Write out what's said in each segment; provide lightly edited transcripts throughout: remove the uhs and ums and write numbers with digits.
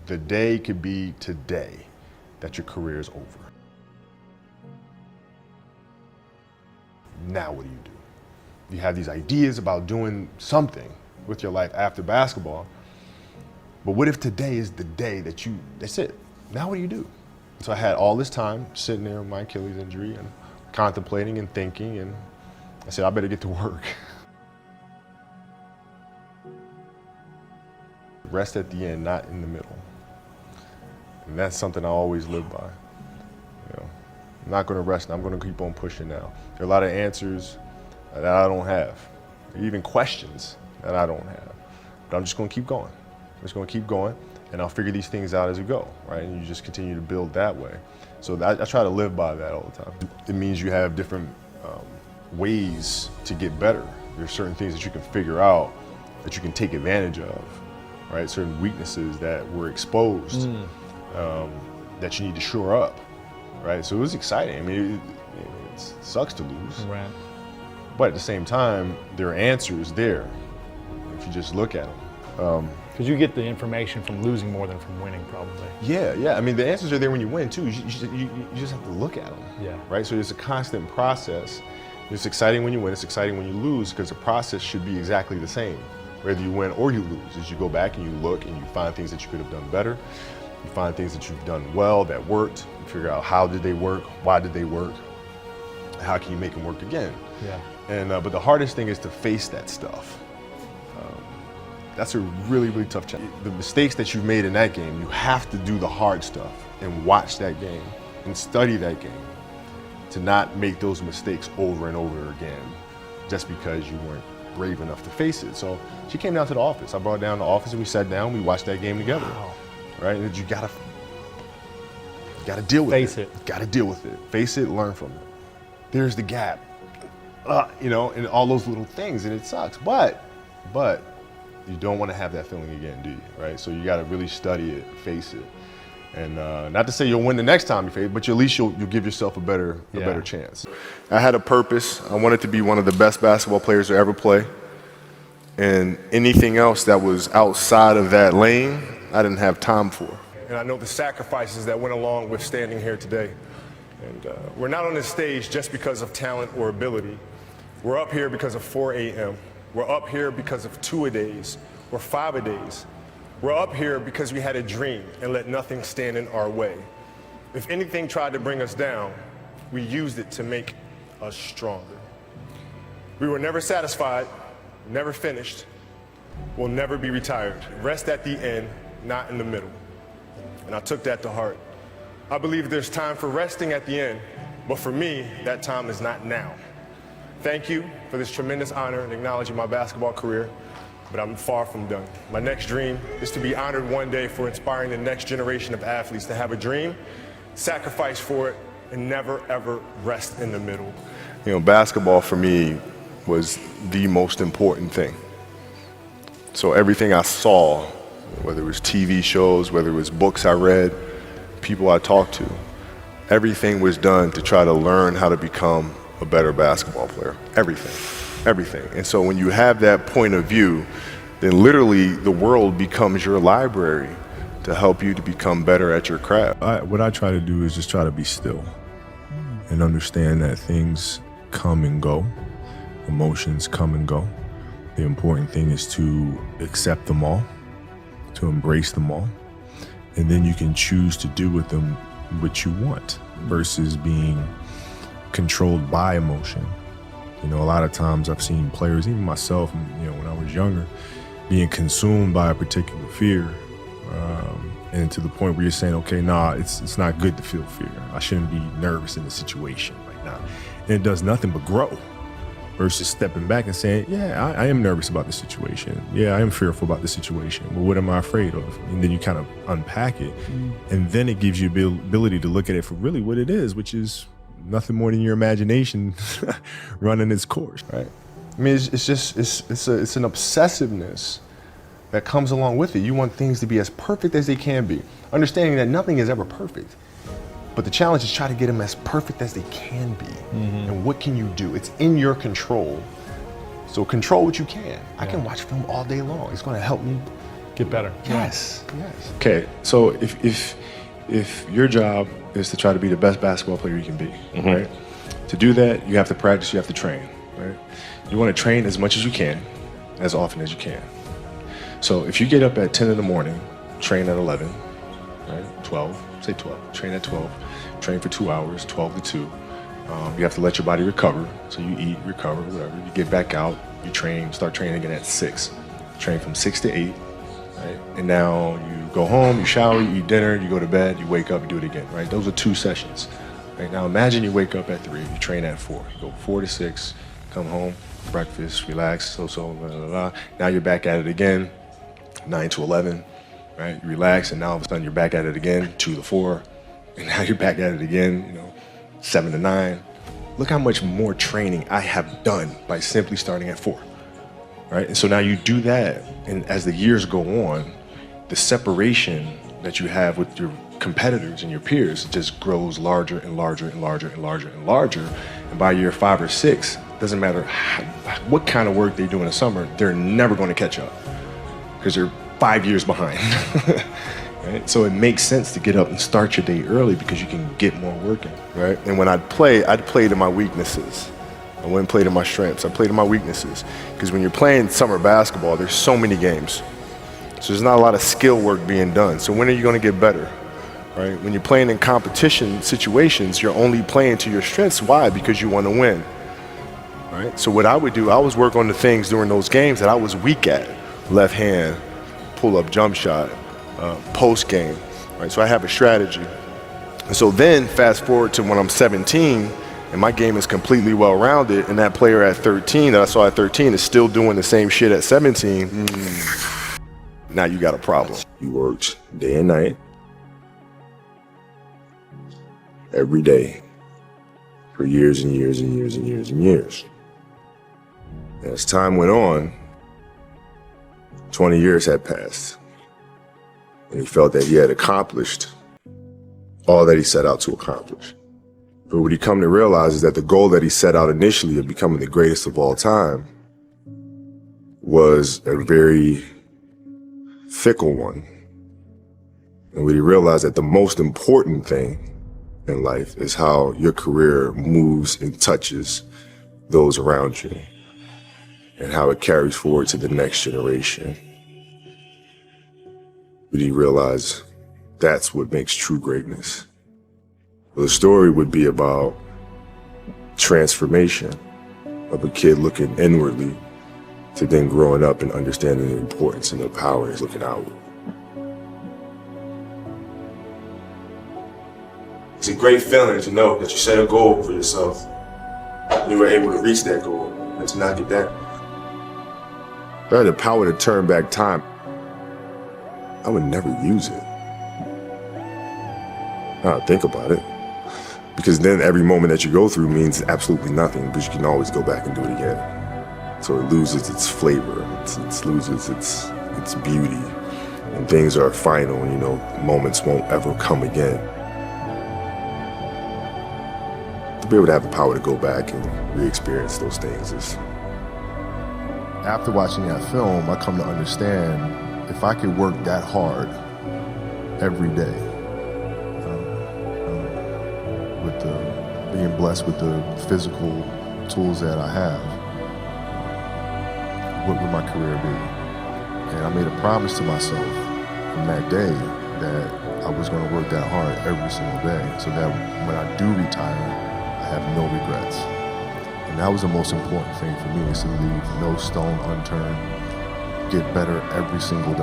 The day could be today that your career is over. Now what do you do? You have these ideas about doing something with your life after basketball, but what if today is the day that's it? Now what do you do? So I had all this time sitting there with my Achilles injury and contemplating and thinking, and I said, I better get to work. Rest at the end, not in the middle. And that's something I always live by. I'm not gonna rest, I'm gonna keep on pushing now. There are a lot of answers that I don't have, even questions that I don't have. But I'm just gonna keep going. I'm just gonna keep going, and I'll figure these things out as we go, right? And you just continue to build that way. So I try to live by that all the time. It means you have different ways to get better. There's certain things that you can figure out that you can take advantage of, right? Certain weaknesses that were exposed that you need to shore up, right? So it was exciting. I mean, it sucks to lose. Right. But at the same time, there are answers there if you just look at them. Because you get the information from losing more than from winning, probably. Yeah. I mean, the answers are there when you win too. You just have to look at them. Yeah. Right. So it's a constant process. It's exciting when you win. It's exciting when you lose, because the process should be exactly the same, whether you win or you lose. As you go back and you look and you find things that you could have done better. You find things that you've done well that worked. You figure out how did they work, why did they work, how can you make them work again. Yeah. And but the hardest thing is to face that stuff. That's a really, really tough challenge. The mistakes that you've made in that game, you have to do the hard stuff and watch that game and study that game to not make those mistakes over and over again just because you weren't brave enough to face it. So she came down to the office. I brought her down to the office and we sat down, we watched that game together. Wow. Right? And you gotta deal with it. Face it. You gotta deal with it. Face it, learn from it. There's the gap. And all those little things, and it sucks. But you don't want to have that feeling again, do you? Right? So you got to really study it, face it, and not to say you'll win the next time you face it, but at least you'll give yourself a better chance. I had a purpose. I wanted to be one of the best basketball players to ever play, and anything else that was outside of that lane, I didn't have time for. And I know the sacrifices that went along with standing here today. And we're not on this stage just because of talent or ability. We're up here because of 4 a.m. We're up here because of 2-a-days or 5-a-days. We're up here because we had a dream and let nothing stand in our way. If anything tried to bring us down, we used it to make us stronger. We were never satisfied, never finished, will never be retired. Rest at the end, not in the middle. And I took that to heart. I believe there's time for resting at the end, but for me, that time is not now. Thank you for this tremendous honor in acknowledging my basketball career, but I'm far from done. My next dream is to be honored one day for inspiring the next generation of athletes to have a dream, sacrifice for it, and never, ever rest in the middle. Basketball for me was the most important thing. So everything I saw, whether it was TV shows, whether it was books I read, people I talked to, everything was done to try to learn how to become a better basketball player. Everything. And so when you have that point of view, then literally the world becomes your library to help you to become better at your craft. What I try to do is just try to be still and understand that things come and go, emotions come and go. The important thing is to accept them all, to embrace them all, and then you can choose to do with them what you want versus being controlled by emotion. A lot of times I've seen players, even myself, when I was younger, being consumed by a particular fear, and to the point where you're saying, okay, nah, it's not good to feel fear. I shouldn't be nervous in the situation right now. And it does nothing but grow versus stepping back and saying, yeah, I am nervous about the situation. Yeah, I am fearful about the situation. Well, what am I afraid of? And then you kind of unpack it. And then it gives you the ability to look at it for really what it is, which is nothing more than your imagination running its course, right? I mean, it's an obsessiveness that comes along with it. You want things to be as perfect as they can be, understanding that nothing is ever perfect. But the challenge is try to get them as perfect as they can be. And what can you do? It's in your control. So control what you can. I can watch film all day long. It's going to help me Get better. Yes. Yes. Okay, so if your job is to try to be the best basketball player you can be, right? To do that, you have to practice, you have to train, right? You want to train as much as you can, as often as you can. So if you get up at 10 in the morning, train at 11, right? 12, say 12, train at 12, train for 2 hours, 12 to 2. You have to let your body recover. So you eat, recover, whatever. You get back out, you train, start training again at 6. Train from 6 to 8, right? And now you go home, you shower, you eat dinner, you go to bed, you wake up, you do it again, right? Those are 2 sessions. Right? Now imagine you wake up at 3, you train at 4. You go 4 to 6, come home, breakfast, relax, blah, blah, blah. Now you're back at it again, 9 to 11, right? You relax, and now all of a sudden you're back at it again, 2 to 4, and now you're back at it again, 7 to 9. Look how much more training I have done by simply starting at 4, right? And so now you do that, and as the years go on, the separation that you have with your competitors and your peers just grows larger and larger and larger and larger and larger. And by year 5 or 6, doesn't matter what kind of work they do in the summer, they're never going to catch up because they're 5 years behind. Right? So it makes sense to get up and start your day early because you can get more work in. Right? And when I'd play to my weaknesses. I wouldn't play to my strengths. I play to my weaknesses. Because when you're playing summer basketball, there's so many games. So there's not a lot of skill work being done. So when are you going to get better? Right? When you're playing in competition situations, you're only playing to your strengths. Why? Because you want to win. Right? So what I would do, I was work on the things during those games that I was weak at. Left hand, pull-up jump shot, post game. Right? So I have a strategy. And so then fast forward to when I'm 17 and my game is completely well-rounded, and that player at 13 that I saw at 13 is still doing the same shit at 17. Now you got a problem. You worked day and night, every day, for years and years and years and years and years. And as time went on, 20 years had passed, and he felt that he had accomplished all that he set out to accomplish. But what he come to realize is that the goal that he set out initially of becoming the greatest of all time was a very fickle one. And what he realized that the most important thing in life is how your career moves and touches those around you and how it carries forward to the next generation. But he realized that's what makes true greatness. Well, the story would be about transformation of a kid looking inwardly to then growing up and understanding the importance and the power is looking outward. It's a great feeling to know that you set a goal for yourself and you were able to reach that goal and to not get that. If I had the power to turn back time, I would never use it. I think about it. Because then every moment that you go through means absolutely nothing, because you can always go back and do it again. So it loses its flavor, it loses its beauty, and things are final, moments won't ever come again. To be able to have the power to go back and re-experience those things is... After watching that film, I come to understand if I could work that hard every day, with being blessed with the physical tools that I have, what would my career be? And I made a promise to myself from that day that I was going to work that hard every single day so that when I do retire, I have no regrets. And that was the most important thing for me, is to leave no stone unturned, get better every single day.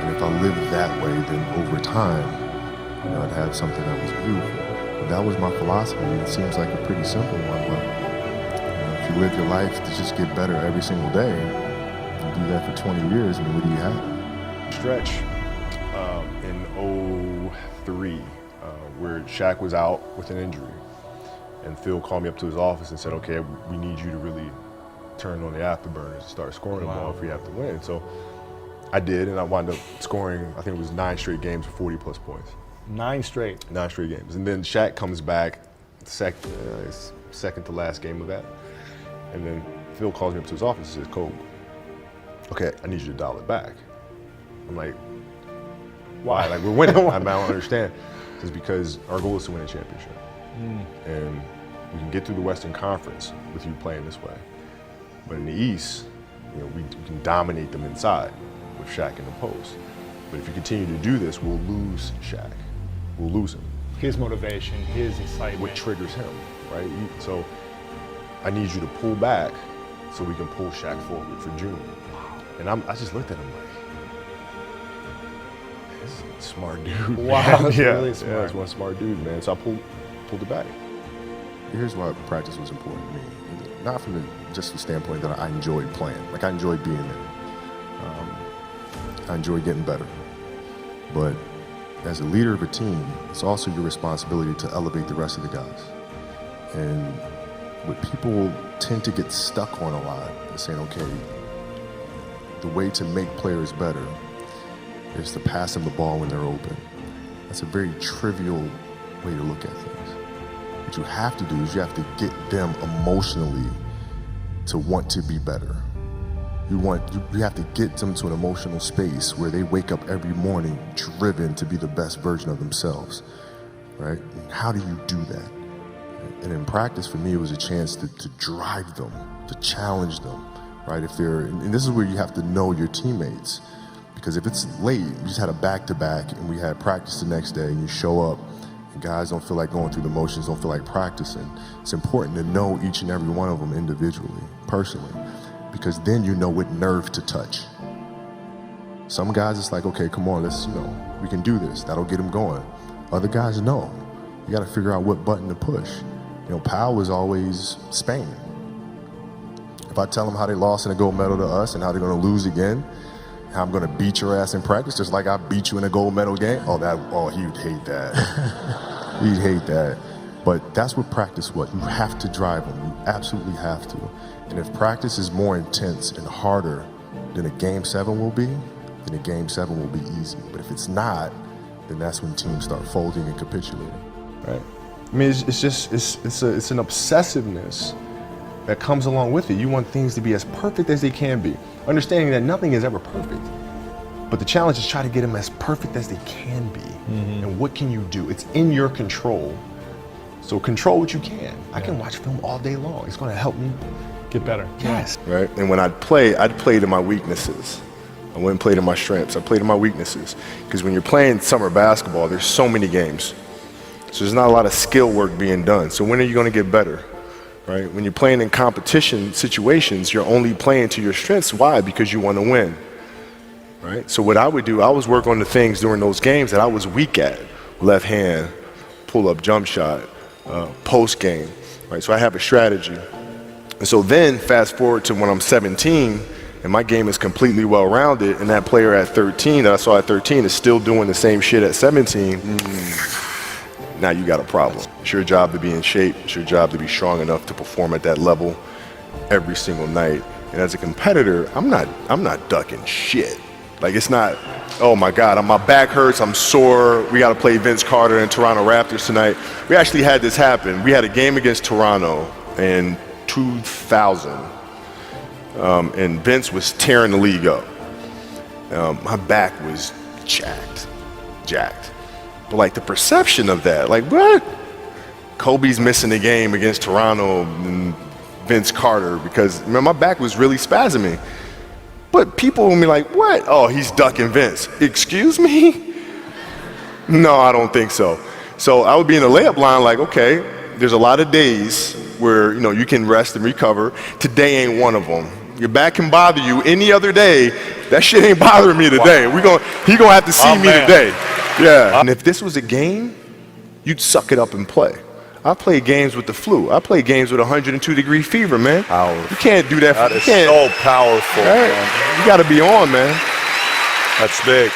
And if I lived that way, then over time, I'd have something that was beautiful. But that was my philosophy. It seems like a pretty simple one, but if you live your life to just get better every single day, and do that for 20 years, what do you have? Stretch in 03, where Shaq was out with an injury. And Phil called me up to his office and said, okay, we need you to really turn on the afterburners and start scoring the ball if we have to win. So I did, and I wound up scoring, I think it was 9 straight games for 40-plus points. 9 straight? 9 straight games. And then Shaq comes back, second to last game of that. And then Phil calls me up to his office and says, Cole, okay, I need you to dial it back. I'm like, why? Like, we're winning. I don't understand. It's because our goal is to win a championship. And we can get through the Western Conference with you playing this way. But in the East, you know, we can dominate them inside with Shaq in the post. But if you continue to do this, we'll lose Shaq. We'll lose him. His motivation, his excitement. What triggers him, right? So I need you to pull back so we can pull Shaq forward for June. And I just looked at him like, this is a smart dude. Wow, that's yeah, really smart. Yeah, it's one smart dude, man. So I pulled it back. Here's why practice was important to me. Not from just the standpoint that I enjoyed playing. Like, I enjoyed being there. I enjoyed getting better. But as a leader of a team, it's also your responsibility to elevate the rest of the guys. And what people tend to get stuck on a lot is saying, okay, the way to make players better is to pass them the ball when they're open. That's a very trivial way to look at things. What you have to do is you have to get them emotionally to want to be better. You have to get them to an emotional space where they wake up every morning driven to be the best version of themselves, right? And how do you do that? And in practice, for me, it was a chance to drive them, to challenge them, right? And this is where you have to know your teammates, because if it's late, we just had a back-to-back and we had practice the next day and you show up and guys don't feel like going through the motions, don't feel like practicing. It's important to know each and every one of them individually, personally, because then you know what nerve to touch. Some guys, it's like, okay, come on, we can do this. That'll get them going. Other guys, no. You got to figure out what button to push. Powell was always Spain. If I tell them how they lost in a gold medal to us and how they're going to lose again, how I'm going to beat your ass in practice just like I beat you in a gold medal game, he'd hate that. He'd hate that. But that's what practice was. You have to drive them. You absolutely have to. And if practice is more intense and harder than a Game 7 will be, then a Game 7 will be easy. But if it's not, then that's when teams start folding and capitulating. Right. I mean, it's an obsessiveness that comes along with it. You want things to be as perfect as they can be, understanding that nothing is ever perfect. But the challenge is try to get them as perfect as they can be. Mm-hmm. And what can you do? It's in your control. So control what you can. Yeah. I can watch film all day long. It's going to help me get better. Yes. Right. And when I'd play to my weaknesses. I wouldn't play to my strengths. I played to my weaknesses. Because when you're playing summer basketball, there's so many games. So there's not a lot of skill work being done. So when are you going to get better? Right? When you're playing in competition situations, you're only playing to your strengths. Why? Because you want to win. Right? So what I would do, I was work on the things during those games that I was weak at. Left hand, pull-up jump shot, post game. Right? So I have a strategy. And so then fast forward to when I'm 17 and my game is completely well-rounded, and that player at 13 that I saw at 13 is still doing the same shit at 17. Now you got a problem. It's your job to be in shape. It's your job to be strong enough to perform at that level every single night. And as a competitor, I'm not ducking shit. Like, it's not, oh my God, my back hurts, I'm sore, we got to play Vince Carter and Toronto Raptors tonight. We actually had this happen. We had a game against Toronto in 2000, and Vince was tearing the league up. My back was jacked. But like the perception of that, like what? Kobe's missing the game against Toronto and Vince Carter because my back was really spasming. But people will be like, what? Oh, he's ducking Vince. Excuse me? No, I don't think so. So I would be in the layup line like, okay, there's a lot of days where you can rest and recover. Today ain't one of them. Your back can bother you any other day. That shit ain't bothering me today. Wow. He gonna have to see me today. Yeah. And if this was a game, you'd suck it up and play. I play games with the flu. I play games with 102-degree fever, man. Powerful. You can't do that. That is so powerful, right? Man. You got to be on, man. That's big.